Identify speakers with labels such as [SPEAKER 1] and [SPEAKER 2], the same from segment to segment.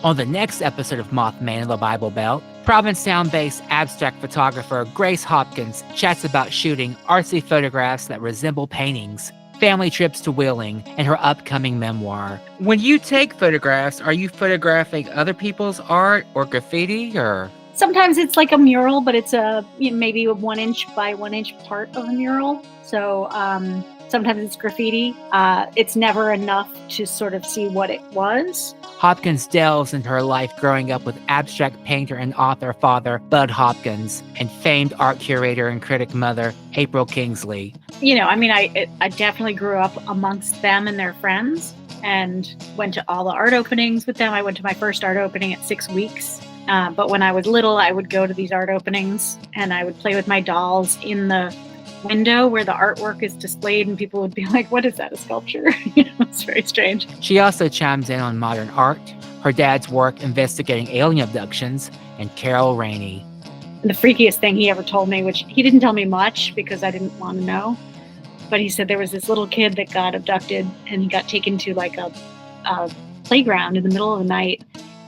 [SPEAKER 1] On the next episode of Mothman in the Bible Belt, Provincetown-based abstract photographer Grace Hopkins chats about shooting artsy photographs that resemble paintings, family trips to Wheeling, and her upcoming memoir. When you take photographs, are you photographing other people's art or graffiti, or?
[SPEAKER 2] Sometimes it's like a mural, but it's maybe a 1 inch by 1 inch part of a mural. So sometimes it's graffiti. It's never enough to sort of see what it was.
[SPEAKER 1] Hopkins delves into her life growing up with abstract painter and author father Bud Hopkins and famed art curator and critic mother April Kingsley.
[SPEAKER 2] I definitely grew up amongst them and their friends and went to all the art openings with them. I went to my first art opening at 6 weeks. But when I was little, I would go to these art openings and I would play with my dolls in the window where the artwork is displayed, and people would be like, what is that, a sculpture? It's very strange.
[SPEAKER 1] She also chimes in on modern art, her dad's work investigating alien abductions, and Carol Rainey.
[SPEAKER 2] And the freakiest thing he ever told me, which he didn't tell me much because I didn't want to know, but he said there was this little kid that got abducted and he got taken to like a playground in the middle of the night,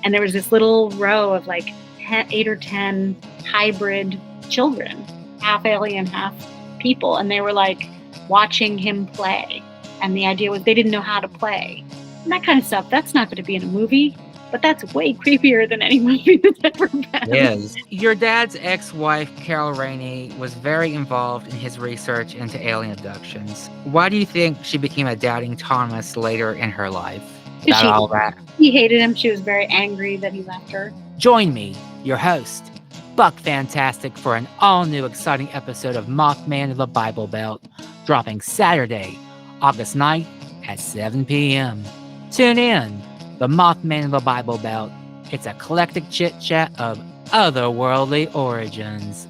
[SPEAKER 2] and there was this little row of like 8 or 10 hybrid children, half alien, half people, and they were like watching him play, and the idea was they didn't know how to play, and that kind of stuff. That's not going to be in a movie, but that's way creepier than any movie that's ever been.
[SPEAKER 1] Yes. Your dad's ex-wife Carol Rainey was very involved in his research into alien abductions. Why do you think she became a doubting Thomas later in her life? About all that.
[SPEAKER 2] He hated him. She was very angry that he left her.
[SPEAKER 1] Join me, your host, Buck Fantastic, for an all-new exciting episode of Mothman in the Bible Belt, dropping Saturday, August 9th at 7 p.m. Tune in, the Mothman in the Bible Belt. It's a eclectic chit-chat of otherworldly origins.